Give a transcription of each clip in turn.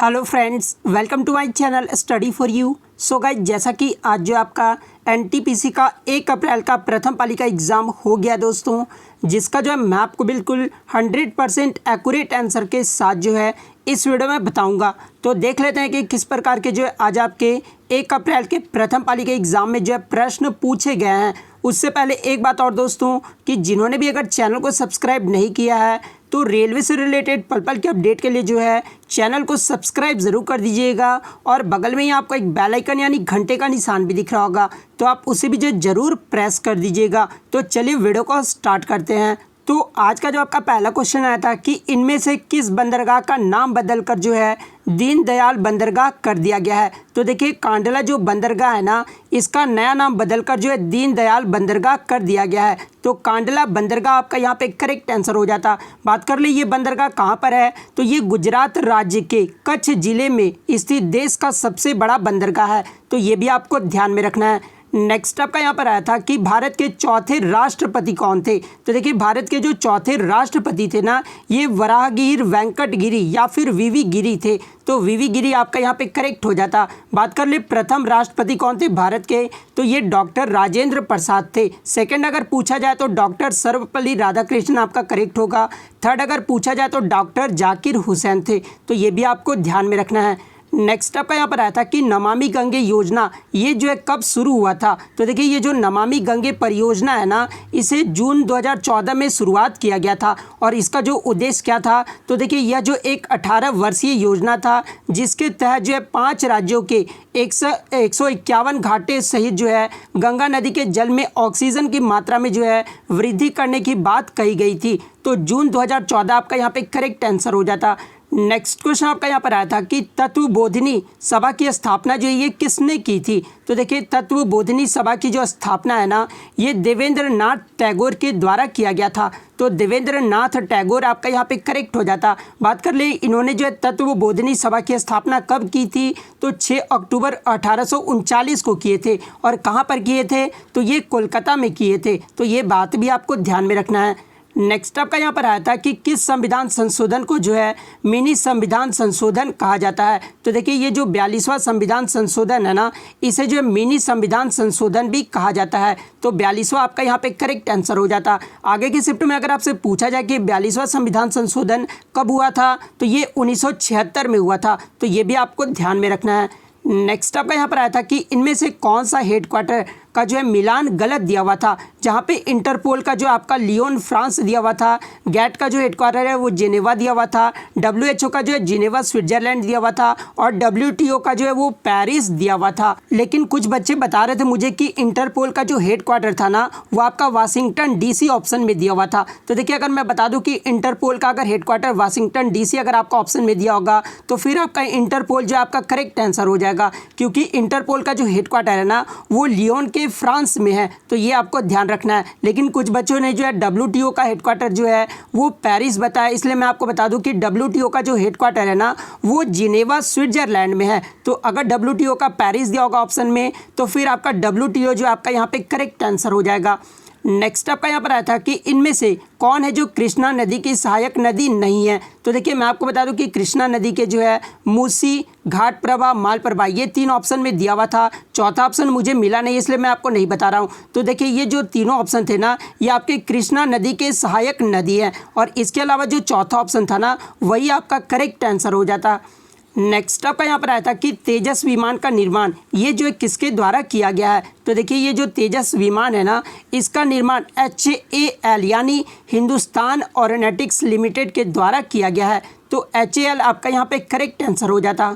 Hello friends, welcome to my channel study for you. So guys, जैसा कि आज जो आपका एनटीपीसी का 1 अप्रैल का प्रथम पाली का एग्ज़ाम हो गया दोस्तों, जिसका जो है मैं आपको बिल्कुल 100% एक्यूरेट आंसर के साथ जो है इस वीडियो में बताऊंगा। तो देख लेते हैं कि किस प्रकार के जो है आज आपके 1 अप्रैल के प्रथम पाली के एग्ज़ाम में जो है प्रश्न पूछे गए हैं। उससे पहले एक बात और दोस्तों, कि जिन्होंने भी अगर चैनल को सब्सक्राइब नहीं किया है तो रेलवे से रिलेटेड पल पल के अपडेट के लिए जो है चैनल को सब्सक्राइब ज़रूर कर दीजिएगा। और बगल में ही आपको एक बेल आइकन यानी घंटे का निशान भी दिख रहा होगा, तो आप उसे भी जो ज़रूर प्रेस कर दीजिएगा। तो चलिए वीडियो को स्टार्ट करते हैं। तो आज का जो आपका पहला क्वेश्चन आया था कि इनमें से किस बंदरगाह का नाम बदलकर जो है दीनदयाल बंदरगाह कर दिया गया है। तो देखिए, कांडला जो बंदरगाह है ना, इसका नया नाम बदलकर जो है दीनदयाल बंदरगाह कर दिया गया है। तो कांडला बंदरगाह आपका यहाँ पे करेक्ट आंसर हो जाता। बात कर ले ये बंदरगाह कहाँ पर है, तो ये गुजरात राज्य के कच्छ जिले में स्थित देश का सबसे बड़ा बंदरगाह है। तो ये भी आपको ध्यान में रखना है। नेक्स्ट आपका यहाँ पर आया था कि भारत के चौथे राष्ट्रपति कौन थे। तो देखिए, भारत के जो चौथे राष्ट्रपति थे ना, ये वराहगिरि वेंकट गिरी या फिर वीवी गिरी थे। तो वीवी गिरी आपका यहाँ पे करेक्ट हो जाता। बात कर ले प्रथम राष्ट्रपति कौन थे भारत के, तो ये डॉक्टर राजेंद्र प्रसाद थे। सेकंड अगर पूछा जाए तो डॉक्टर सर्वपल्ली राधाकृष्णन आपका करेक्ट होगा। थर्ड अगर पूछा जाए तो डॉक्टर जाकिर हुसैन थे। तो ये भी आपको ध्यान में रखना है। नेक्स्ट आपका यहाँ पर आया था कि नमामि गंगे योजना ये जो है कब शुरू हुआ था। तो देखिए, ये जो नमामि गंगे परियोजना है ना, इसे जून 2014 में शुरुआत किया गया था। और इसका जो उद्देश्य क्या था, तो देखिए, यह जो एक 18 वर्षीय योजना था, जिसके तहत जो है 5 राज्यों के 151 घाटे सहित जो है गंगा नदी के जल में ऑक्सीजन की मात्रा में जो है वृद्धि करने की बात कही गई थी। तो जून 2014 आपका यहाँ पे करेक्ट आंसर हो जाता। नेक्स्ट क्वेश्चन आपका यहाँ पर आया था कि तत्वबोधिनी सभा की स्थापना जो है ये किसने की थी। तो देखिए, तत्वबोधिनी सभा की जो स्थापना है ना, ये देवेंद्र नाथ टैगोर के द्वारा किया गया था। तो देवेंद्र नाथ टैगोर आपका यहाँ पे करेक्ट हो जाता। बात कर ले इन्होंने जो है तत्वबोधिनी सभा की स्थापना कब की थी, तो 6 अक्टूबर 1839 को किए थे। और कहाँ पर किए थे, तो ये कोलकाता में किए थे। तो ये बात भी आपको ध्यान में रखना है। नेक्स्ट आपका यहाँ पर आया था कि किस संविधान संशोधन को जो है मिनी संविधान संशोधन कहा जाता है। तो देखिए, ये जो 42वां संविधान संशोधन है ना, इसे जो है मिनी संविधान संशोधन भी कहा जाता है। तो 42वां आपका यहाँ पे करेक्ट आंसर हो जाता। आगे की शिफ्ट में अगर आपसे पूछा जाए कि 42वां संविधान संशोधन कब हुआ था, तो ये 1976 में हुआ था। तो ये भी आपको ध्यान में रखना है। नेक्स्ट आपका यहाँ पर आया था कि इनमें से कौन सा हेडक्वार्टर का जो है मिलान गलत दिया हुआ था। जहाँ पे इंटरपोल का जो आपका लियोन फ्रांस दिया हुआ था, गैट का जो हेडक्वार्टर है वो जेनेवा दिया हुआ था, WHO का जो है जिनेवा स्विट्जरलैंड दिया हुआ था, और WTO का जो है वो पेरिस दिया हुआ था। लेकिन कुछ बच्चे बता रहे थे मुझे कि इंटरपोल का जो हेडक्वार्टर था ना, वो आपका वाशिंगटन DC ऑप्शन में दिया हुआ था। तो देखिए, अगर मैं बता दूँ कि इंटरपोल का अगर हेडक्वार्टर वाशिंगटन DC अगर आपका ऑप्शन में दिया होगा, तो फिर आपका इंटरपोल जो आपका करेक्ट आंसर हो जाएगा, क्योंकि इंटरपोल का जो हेडक्वार्टर है ना, वो लियोन के फ्रांस में है। तो ये आपको ध्यान रखना है। लेकिन कुछ बच्चों ने जो है WTO का हेडक्वार्टर जो है वो पेरिस बताया, इसलिए मैं आपको बता दूं कि WTO का जो हेडक्वार्टर है ना, वो जिनेवा स्विट्जरलैंड में है। तो अगर WTO का पेरिस दिया होगा ऑप्शन में, तो फिर आपका WTO जो आपका यहाँ पे करेक्ट आंसर हो जाएगा। नेक्स्ट आपका यहाँ पर आया था कि इनमें से कौन है जो कृष्णा नदी की सहायक नदी नहीं है। तो देखिए, मैं आपको बता दूं कि कृष्णा नदी के जो है मूसी, घाट प्रभा, माल प्रभा, ये 3 ऑप्शन में दिया हुआ था। चौथा ऑप्शन मुझे मिला नहीं, इसलिए मैं आपको नहीं बता रहा हूँ। तो देखिए, ये जो तीनों ऑप्शन थे ना, ये आपके कृष्णा नदी के सहायक नदी है। और इसके अलावा जो चौथा ऑप्शन था ना, वही आपका करेक्ट आंसर हो जाता। नेक्स्ट आपका यहाँ पर आया था कि तेजस विमान का निर्माण ये जो है किसके द्वारा किया गया है। तो देखिए, ये जो तेजस विमान है ना, इसका निर्माण HAL यानी हिंदुस्तान एरोनॉटिक्स लिमिटेड के द्वारा किया गया है। तो HAL आपका यहाँ पे करेक्ट आंसर हो जाता।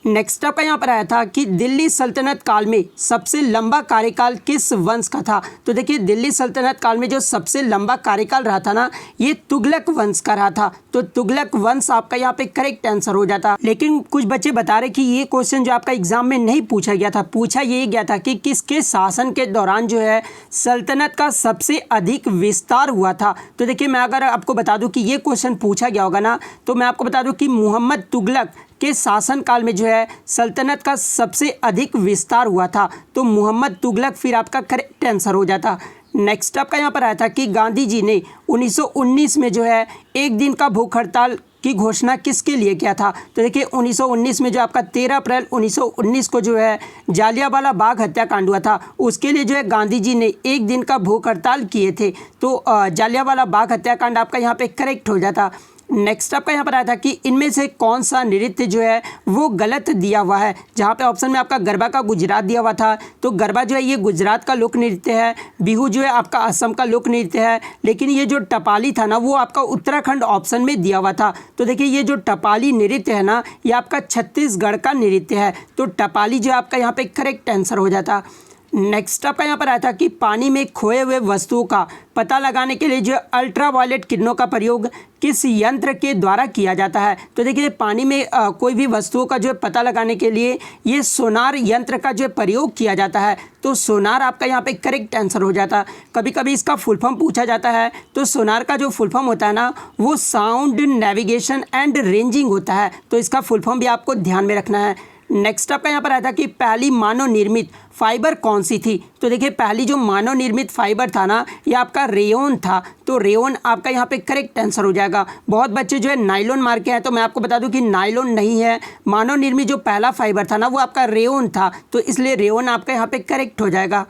नेक्स्ट आपका यहाँ पर आया था कि दिल्ली सल्तनत काल में सबसे लंबा कार्यकाल किस वंश का था। तो देखिए, दिल्ली सल्तनत काल में जो सबसे लंबा कार्यकाल रहा था ना, ये तुगलक वंश का रहा था। तो तुगलक वंश आपका यहाँ पे करेक्ट आंसर हो जाता। लेकिन कुछ बच्चे बता रहे कि ये क्वेश्चन जो आपका एग्जाम में नहीं पूछा गया था, पूछा ये गया था कि किसके शासन के दौरान जो है सल्तनत का सबसे अधिक विस्तार हुआ था। तो देखिए, मैं अगर आपको बता दूँ कि ये क्वेश्चन पूछा गया होगा ना, तो मैं आपको बता दूँ कि मोहम्मद तुगलक के शासनकाल में जो है सल्तनत का सबसे अधिक विस्तार हुआ था। तो मोहम्मद तुगलक फिर आपका करेक्ट आंसर हो जाता। नेक्स्ट आपका यहाँ पर आया था कि गांधी जी ने 1919 में जो है एक दिन का भूख हड़ताल की घोषणा किसके लिए किया था? तो देखिए 1919 में जो आपका 13 अप्रैल 1919 को जो है जालियांवाला बाग हत्याकांड हुआ था, उसके लिए जो है गांधी जी ने एक दिन का भूख हड़ताल किए थे। तो जालियांवाला बाग हत्याकांड आपका यहाँ पे करेक्ट हो जाता। नेक्स्ट आपका यहाँ पर आया था कि इनमें से कौन सा नृत्य जो है वो गलत दिया हुआ है? जहाँ पे ऑप्शन में आपका गरबा का गुजरात दिया हुआ था, तो गरबा जो है ये गुजरात का लोक नृत्य है। बिहू जो है आपका असम का लोक नृत्य है। लेकिन ये जो टपाली था ना वो आपका उत्तराखंड ऑप्शन में दिया हुआ था। तो देखिए ये जो टपाली नृत्य है ना ये आपका छत्तीसगढ़ का नृत्य है। तो टपाली जो आपका यहाँ पे करेक्ट आंसर हो जाता। नेक्स्ट आपका यहाँ पर आया था कि पानी में खोए हुए वस्तुओं का पता लगाने के लिए जो अल्ट्रावायलेट किरणों का प्रयोग किस यंत्र के द्वारा किया जाता है? तो देखिए पानी में कोई भी वस्तुओं का जो है पता लगाने के लिए ये सोनार यंत्र का जो है प्रयोग किया जाता है। तो सोनार आपका यहाँ पे करेक्ट आंसर हो जाता। कभी कभी इसका फुल फॉर्म पूछा जाता है, तो सोनार का जो फुल फॉर्म होता है ना वो साउंड नेविगेशन एंड रेंजिंग होता है। तो इसका फुल फॉर्म भी आपको ध्यान में रखना है। नेक्स्ट आपका यहाँ पर आया था कि पहली मानव निर्मित फाइबर कौन सी थी? तो देखिए पहली जो मानव निर्मित फाइबर था ना ये आपका रेयोन था। तो रेयोन आपका यहाँ पे करेक्ट आंसर हो जाएगा। बहुत बच्चे जो है नाइलॉन मार के हैं, तो मैं आपको बता दूं कि नाइलॉन नहीं है। मानव निर्मित जो पहला फाइबर था ना वो आपका रेयोन था, तो इसलिए रेयोन आपका यहाँ पे करेक्ट हो जाएगा।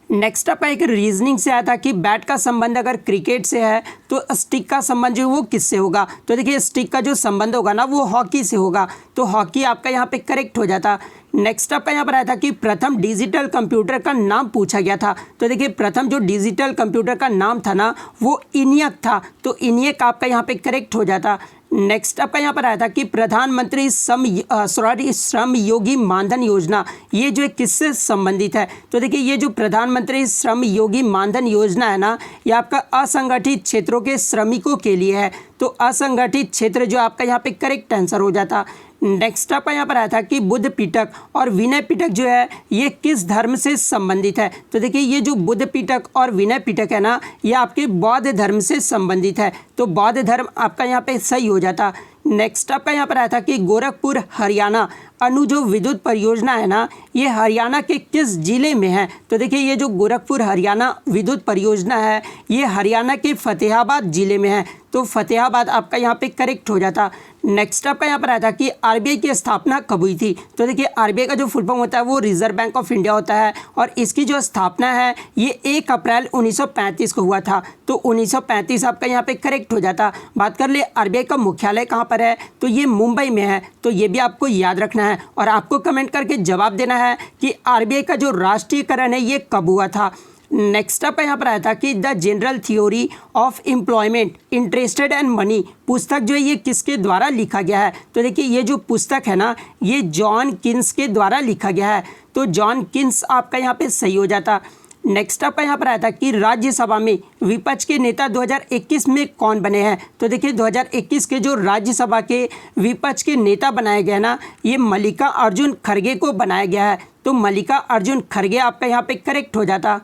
नेक्स्ट आपका एक रीजनिंग से आया था कि बैट का संबंध अगर क्रिकेट से है तो स्टिक का संबंध जो वो किससे होगा? तो देखिए स्टिक का जो संबंध होगा ना वो हॉकी से होगा। तो हॉकी आपका यहाँ पे करेक्ट हो जाता। नेक्स्ट आपका यहाँ पर आया था कि प्रथम डिजिटल कंप्यूटर का नाम पूछा गया था। तो देखिए प्रथम जो डिजिटल कंप्यूटर का नाम था ना वो इनियक था। तो इनियक आपका यहाँ पे करेक्ट हो जाता। नेक्स्ट आपका यहाँ पर आया था कि प्रधानमंत्री श्रम योगी मानधन योजना ये जो है किससे संबंधित है? तो देखिए ये जो प्रधानमंत्री श्रम योगी मानधन योजना है ना ये आपका असंगठित क्षेत्रों के श्रमिकों के लिए है। तो असंगठित क्षेत्र जो आपका यहाँ पे करेक्ट आंसर हो जाता। नेक्स्ट आपका यहाँ पर आया था कि बुद्ध पिटक और विनय पिटक जो है ये किस धर्म से संबंधित है? तो देखिए ये जो बुद्ध पिटक और विनय पिटक है ना ये आपके बौद्ध धर्म से संबंधित है। तो बौद्ध धर्म आपका यहाँ पे सही हो जाता। नेक्स्ट आपका यहाँ पर आया था कि गोरखपुर हरियाणा अणु जो विद्युत परियोजना है ना ये हरियाणा के किस जिले में है? तो देखिए ये जो गोरखपुर हरियाणा विद्युत परियोजना है ये हरियाणा के फतेहाबाद जिले में है। तो फतेहाबाद आपका यहाँ पे करेक्ट हो जाता। नेक्स्ट आपका यहाँ पर आया था कि आरबीआई की स्थापना कब हुई थी? तो देखिए आरबीआई का जो फुल फॉर्म होता है वो रिजर्व बैंक ऑफ इंडिया होता है और इसकी जो स्थापना है ये 1 अप्रैल 1935 को हुआ था। तो 1935 आपका यहाँ पे करेक्ट हो जाता। बात कर ले आरबीआई का मुख्यालय कहाँ पर है? तो ये मुंबई में है। तो ये भी आपको याद रखना है और आपको कमेंट करके जवाब देना है कि आरबीआई का जो राष्ट्रीयकरण है ये कब हुआ था। नेक्स्ट आपका यहाँ पर आया था कि the general theory of employment interested and money पुस्तक जो है ये किसके द्वारा लिखा गया है? तो देखिए ये जो पुस्तक है ना ये जॉन किन्स के द्वारा लिखा गया है। तो जॉन किन्स आपका यहाँ पे सही हो जाता। नेक्स्ट आपका यहाँ पर आया था कि राज्यसभा में विपक्ष के नेता 2021 में कौन बने हैं? तो देखिए 2021 के जो राज्यसभा के विपक्ष के नेता बनाए गए ना ये मल्लिका अर्जुन खड़गे को बनाया गया है। तो मल्लिका अर्जुन खड़गे आपका यहाँ पे करेक्ट हो जाता।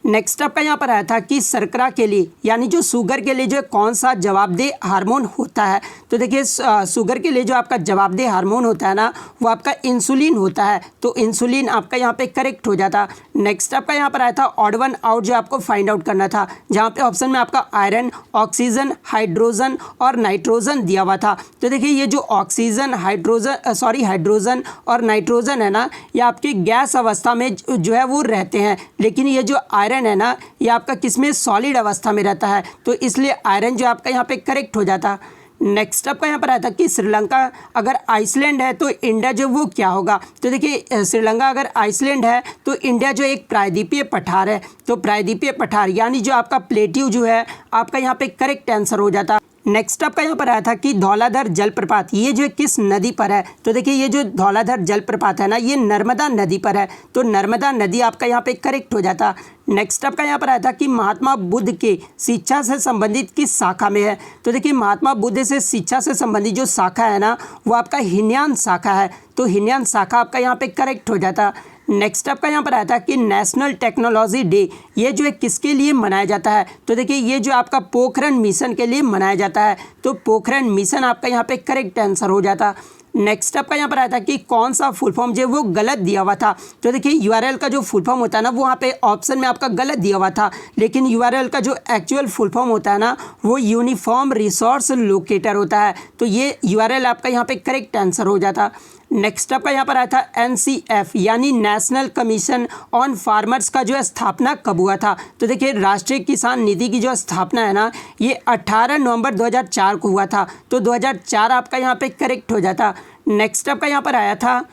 नेक्स्ट आपका यहाँ पर आया था कि शर्करा के लिए यानी जो शुगर के लिए जो कौन सा जवाबदेह हार्मोन होता है? तो देखिए शुगर के लिए जो आपका जवाबदेह हार्मोन होता है ना वो आपका इंसुलिन होता है। तो इंसुलिन आपका यहाँ पे करेक्ट हो जाता। नेक्स्ट आपका यहाँ पर आया था ऑड वन आउट जो आपको फाइंड आउट करना था, जहाँ पे ऑप्शन में आपका आयरन, ऑक्सीजन, हाइड्रोजन और नाइट्रोजन दिया हुआ था। तो देखिए ये जो ऑक्सीजन हाइड्रोजन और नाइट्रोजन है ना ये आपके गैस अवस्था में जो है वो रहते हैं, लेकिन ये जो आयरन है ना ये आपका किसमें सॉलिड अवस्था में रहता है। तो इसलिए आयरन जो आपका यहाँ पे करेक्ट हो जाता। नेक्स्ट आपका यहाँ पर आया था कि श्रीलंका अगर आइसलैंड है तो इंडिया जो वो क्या होगा? तो देखिए श्रीलंका अगर आइसलैंड है तो इंडिया जो एक प्रायद्वीपीय पठार है। तो प्रायद्वीपीय पठार यानी जो आपका प्लेट्यू जो है आपका यहाँ पे करेक्ट आंसर हो जाता। नेक्स्ट आपका यहाँ पर आया था कि धौलाधर जलप्रपात ये जो किस नदी पर है? तो देखिए ये जो धौलाधर जलप्रपात है ना ये नर्मदा नदी पर है। तो नर्मदा नदी आपका यहाँ पे करेक्ट हो जाता। नेक्स्ट आपका यहाँ पर आया था कि महात्मा बुद्ध के शिक्षा से संबंधित किस शाखा में है? तो देखिए महात्मा बुद्ध से शिक्षा से संबंधित जो शाखा है ना वो आपका हीनयान शाखा है। तो हीनयान शाखा आपका यहाँ पे करेक्ट हो जाता। नेक्स्ट आपका यहाँ पर आया था कि नेशनल टेक्नोलॉजी डे ये जो है किसके लिए मनाया जाता है? तो देखिए ये जो आपका पोखरण मिशन के लिए मनाया जाता है। तो पोखरण मिशन आपका यहाँ पे करेक्ट आंसर हो जाता। नेक्स्ट आपका यहाँ पर आया था कि कौन सा फुल फॉर्म जो है वो गलत दिया हुआ था। तो देखिए यूआरएल का जो फुल फॉर्म होता है ना वो वहाँ पे ऑप्शन में आपका गलत दिया हुआ था, लेकिन यूआरएल का जो एक्चुअल फुल फॉर्म होता है ना वो यूनिफॉर्म रिसोर्स लोकेटर होता है। तो ये यूआरएल आपका यहाँ पे करेक्ट आंसर हो जाता। नेक्स्ट आपका यहाँ पर आया था एनसीएफ यानी नेशनल कमीशन ऑन फार्मर्स का जो स्थापना कब हुआ था। तो देखिए राष्ट्रीय किसान निधि की जो स्थापना है ना ये 18 नवंबर 2004 को हुआ था। तो 2004 आपका यहाँ पे करेक्ट हो जाता। नेक्स्ट आपका यहाँ पर आया था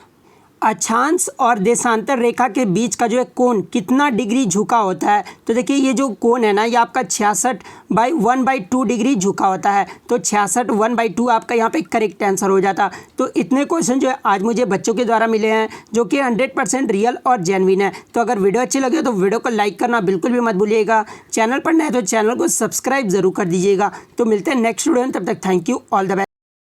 अक्षांश और देशांतर रेखा के बीच का जो है कोण कितना डिग्री झुका होता है। तो देखिए ये जो कोण है ना ये आपका 66/1/2 डिग्री झुका होता है। तो 66/1/2 आपका यहाँ पे करेक्ट आंसर हो जाता। तो इतने क्वेश्चन जो है आज मुझे बच्चों के द्वारा मिले हैं जो कि 100% रियल और जेन्युइन है। तो अगर वीडियो अच्छी लगे तो वीडियो को लाइक करना बिल्कुल भी मत भूलिएगा। चैनल पर नए तो चैनल को सब्सक्राइब जरूर कर दीजिएगा। तो मिलते हैं नेक्स्ट वीडियो में, तब तक thank you, all the best.